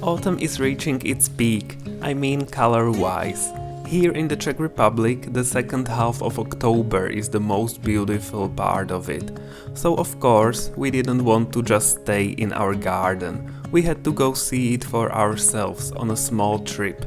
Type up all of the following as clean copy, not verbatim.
Autumn is reaching its peak, I mean color-wise. Here in the Czech Republic, the second half of October is the most beautiful part of it. So of course, we didn't want to just stay in our garden. We had to go see it for ourselves on a small trip.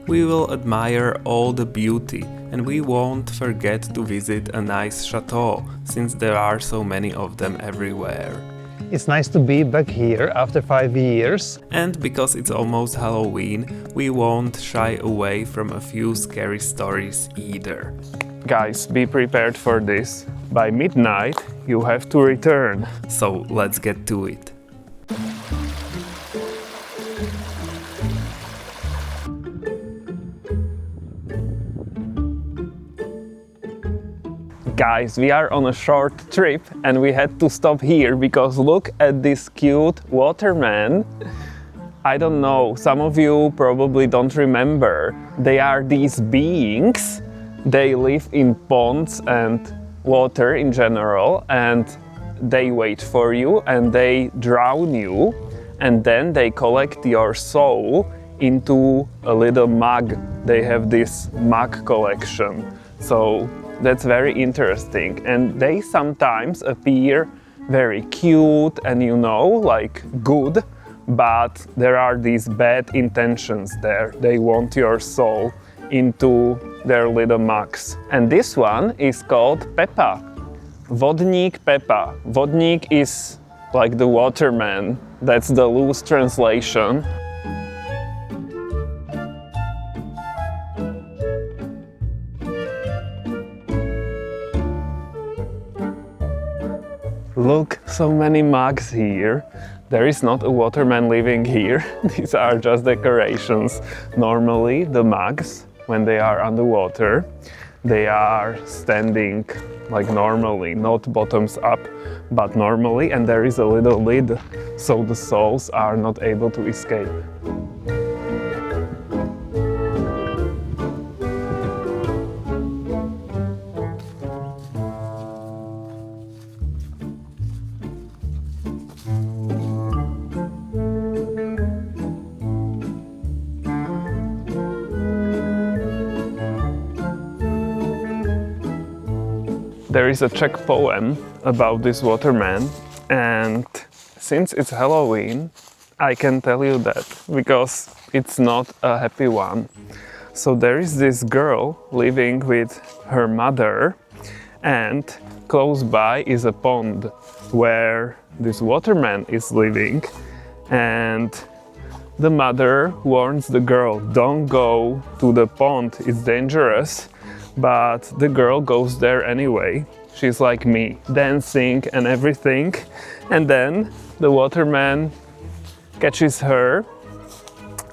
We will admire all the beauty, and we won't forget to visit a nice chateau, since there are so many of them everywhere. It's nice to be back here after 5 years. And because it's almost Halloween, we won't shy away from a few scary stories either. Guys, be prepared for this. By midnight, you have to return. So let's get to it. Guys, we are on a short trip and we had to stop here because look at this cute waterman. I don't know, some of you probably don't remember. They are these beings. They live in ponds and water in general, and they wait for you and they drown you, and then they collect your soul into a little mug. They have this mug collection. So that's very interesting, and they sometimes appear very cute and like good, but there are these bad intentions there. They want your soul into their little mugs. And this one is called Peppa. Vodnik Peppa. Vodnik is like the waterman. That's the loose translation. Look, so many mugs here. There is not a waterman living here. These are just decorations. Normally, the mugs, when they are underwater, they are standing like normally, not bottoms up, but normally, and there is a little lid, so the souls are not able to escape. There is a Czech poem about this waterman, and since it's Halloween, I can tell you that because it's not a happy one. So there is this girl living with her mother, and close by is a pond where this waterman is living, and the mother warns the girl, don't go to the pond, it's dangerous. But the girl goes there anyway. She's like me, dancing and everything. And then the waterman catches her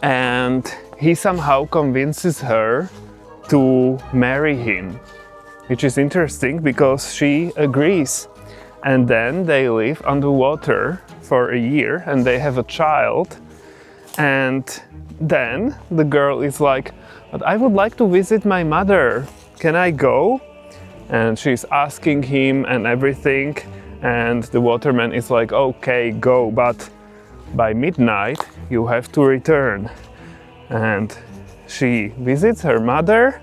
and he somehow convinces her to marry him, which is interesting because she agrees. And then they live underwater for a year and they have a child. And then the girl is like, but I would like to visit my mother. Can I go? And she's asking him and everything, and the waterman is like, okay, go, but by midnight you have to return. And she visits her mother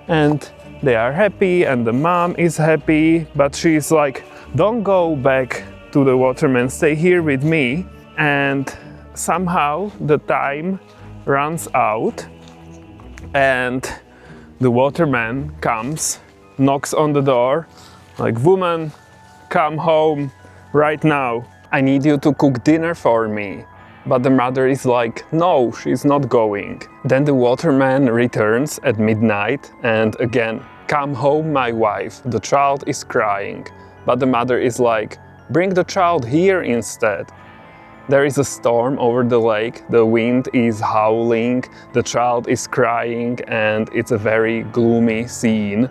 and they are happy and the mom is happy, but she's like, don't go back to the waterman, stay here with me. And somehow the time runs out and the waterman comes, knocks on the door, like, woman, come home right now. I need you to cook dinner for me. But the mother is like, no, she's not going. Then the waterman returns at midnight and again, come home, my wife, the child is crying. But the mother is like, bring the child here instead. There is a storm over the lake, the wind is howling, the child is crying, and it's a very gloomy scene.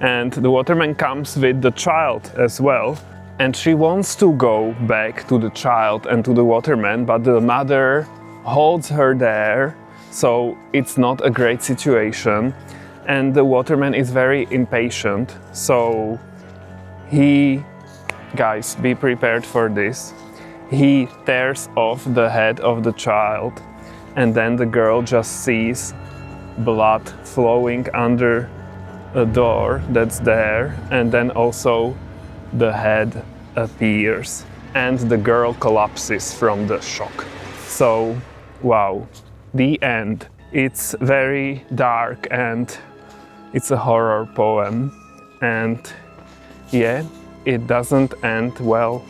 And the waterman comes with the child as well, and she wants to go back to the child and to the waterman, but the mother holds her there, so it's not a great situation. And the waterman is very impatient, so guys, be prepared for this. He tears off the head of the child and then the girl just sees blood flowing under a door that's there, and then also the head appears and the girl collapses from the shock. So, wow, the end. It's very dark and it's a horror poem, and yeah, it doesn't end well.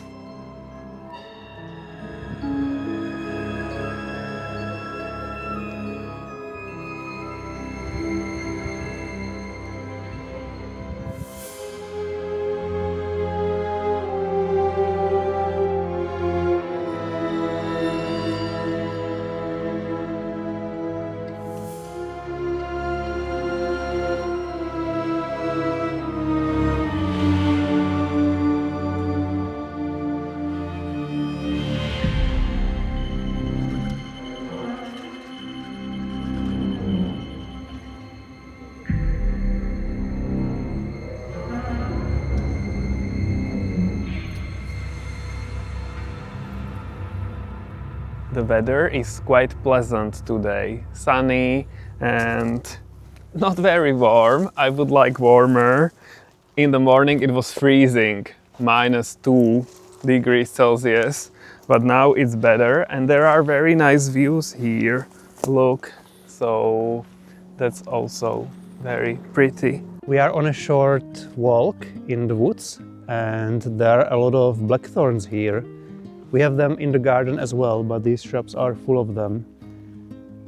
The weather is quite pleasant today, sunny and not very warm. I would like warmer. In the morning it was freezing, -2 degrees Celsius, but now it's better and there are very nice views here. Look, so that's also very pretty. We are on a short walk in the woods and there are a lot of blackthorns here. We have them in the garden as well, but these shrubs are full of them.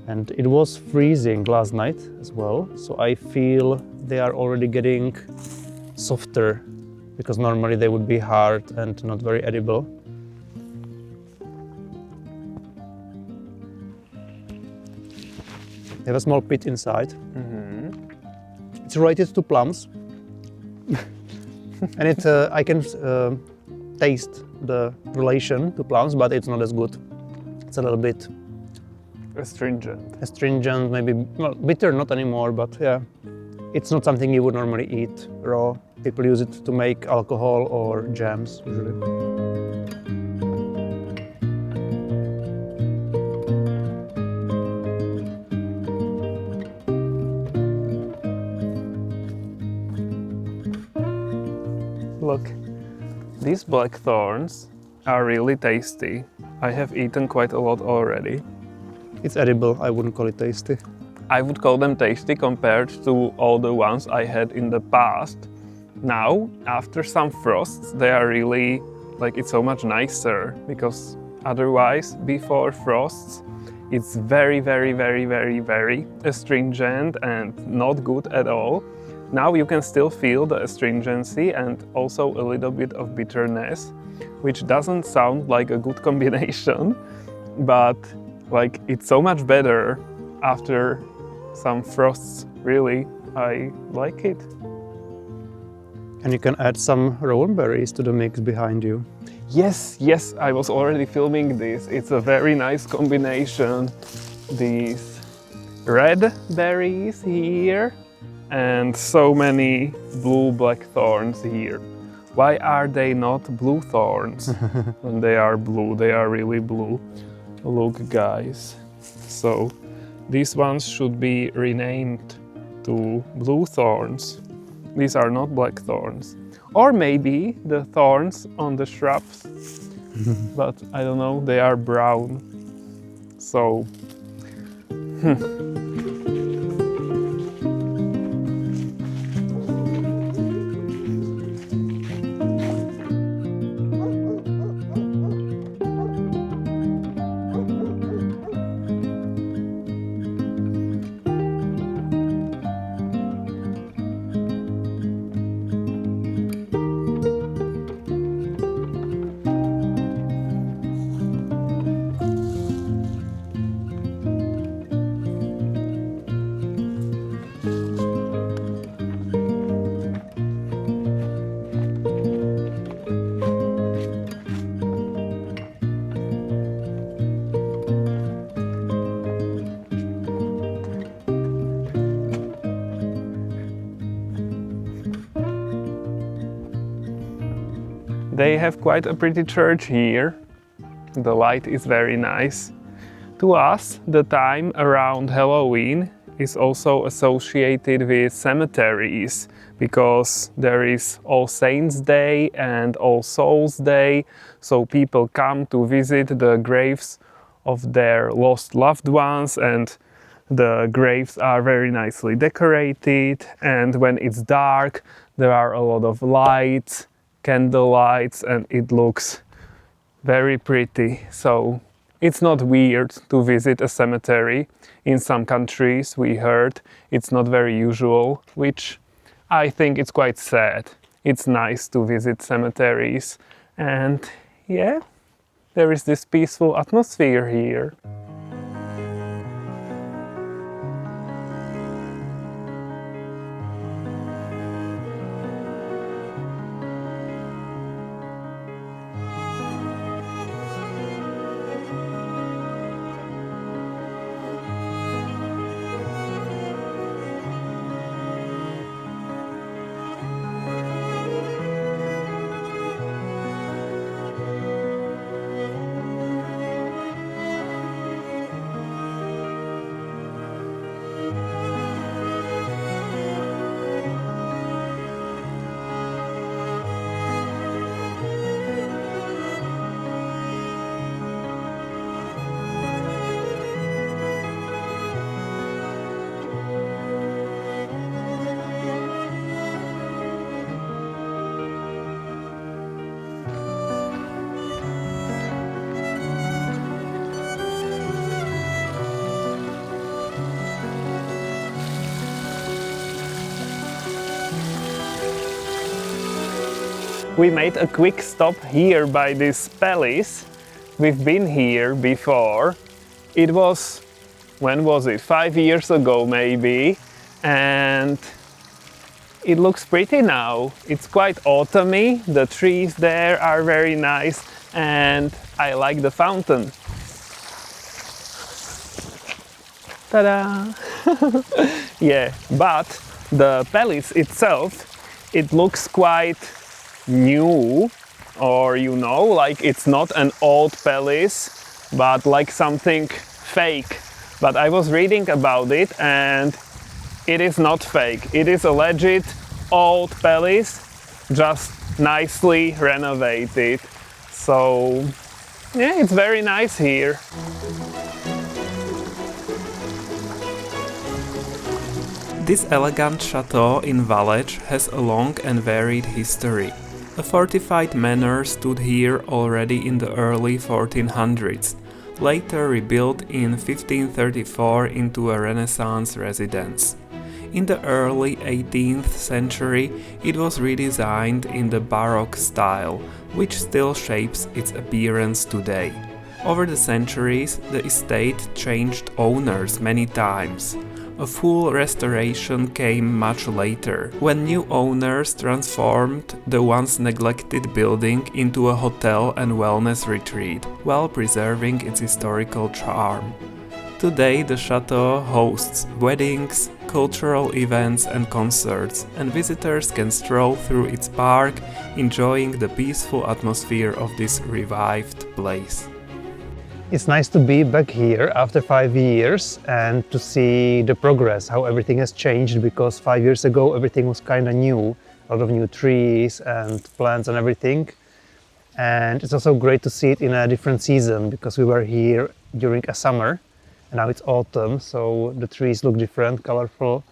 And it was freezing last night as well, so I feel they are already getting softer, because normally they would be hard and not very edible. They have a small pit inside. It's related to plums. And I can taste the relation to plums, but it's not as good. It's a little bit astringent, maybe, well, bitter not anymore, but yeah, it's not something you would normally eat raw. People use it to make alcohol or jams usually. Look, these blackthorns are really tasty. I have eaten quite a lot already. It's edible, I wouldn't call it tasty. I would call them tasty compared to all the ones I had in the past. Now, after some frosts, they are really, like, it's so much nicer, because otherwise, before frosts, it's very, very, very, very, very astringent and not good at all. Now you can still feel the astringency and also a little bit of bitterness, which doesn't sound like a good combination, but like it's so much better after some frosts. Really, I like it. And you can add some rowan berries to the mix behind you. Yes, I was already filming this. It's a very nice combination. These red berries here and so many blue blackthorns here. Why are they not blue thorns? When they are blue, they are really blue. Look, guys. So these ones should be renamed to blue thorns. These are not black thorns. Or maybe the thorns on the shrubs, but I don't know, they are brown. So, they have quite a pretty church here. The light is very nice. To us, the time around Halloween is also associated with cemeteries because there is All Saints' Day and All Souls' Day, so people come to visit the graves of their lost loved ones, and the graves are very nicely decorated, and when it's dark there are a lot of lights, candle lights, and it looks very pretty. So it's not weird to visit a cemetery. In some countries, we heard, it's not very usual, which I think it's quite sad. It's nice to visit cemeteries, and yeah, there is this peaceful atmosphere here. We made a quick stop here by this palace. We've been here before. It was, when was it? 5 years ago maybe. And it looks pretty now. It's quite autumny. The trees there are very nice and I like the fountain. Ta-da! Yeah, but the palace itself, it looks quite new, or you know, like it's not an old palace, but like something fake. But I was reading about it and it is not fake. It is a legit old palace, just nicely renovated. So yeah, it's very nice here. This elegant chateau in Valech has a long and varied history. A fortified manor stood here already in the early 1400s, later rebuilt in 1534 into a Renaissance residence. In the early 18th century it was redesigned in the Baroque style, which still shapes its appearance today. Over the centuries, the estate changed owners many times. A full restoration came much later, when new owners transformed the once neglected building into a hotel and wellness retreat, while preserving its historical charm. Today the chateau hosts weddings, cultural events and concerts, and visitors can stroll through its park, enjoying the peaceful atmosphere of this revived place. It's nice to be back here after 5 years and to see the progress, how everything has changed, because 5 years ago everything was kind of new, a lot of new trees and plants and everything. And it's also great to see it in a different season, because we were here during a summer and now it's autumn, so the trees look different, colorful.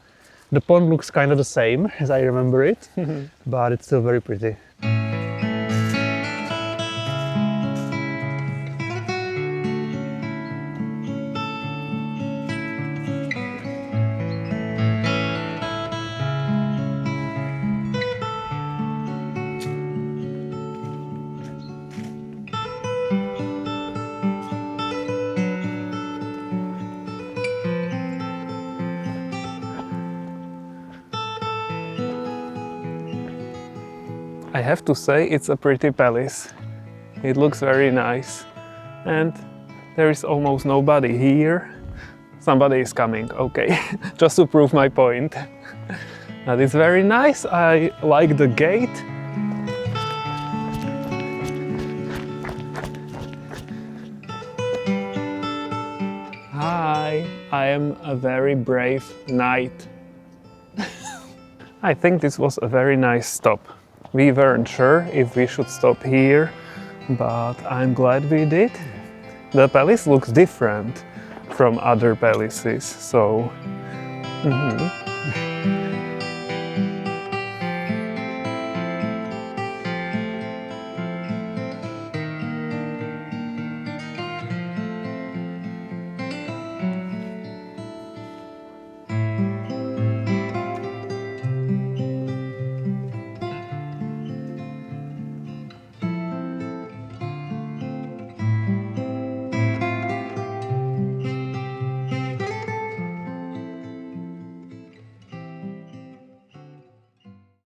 The pond looks kind of the same as I remember it, but it's still very pretty. I have to say it's a pretty palace. It looks very nice. And there is almost nobody here. Somebody is coming, okay, just to prove my point. That is very nice. I like the gate. I am a very brave knight. I think this was a very nice stop. We weren't sure if we should stop here, but I'm glad we did. The palace looks different from other palaces, so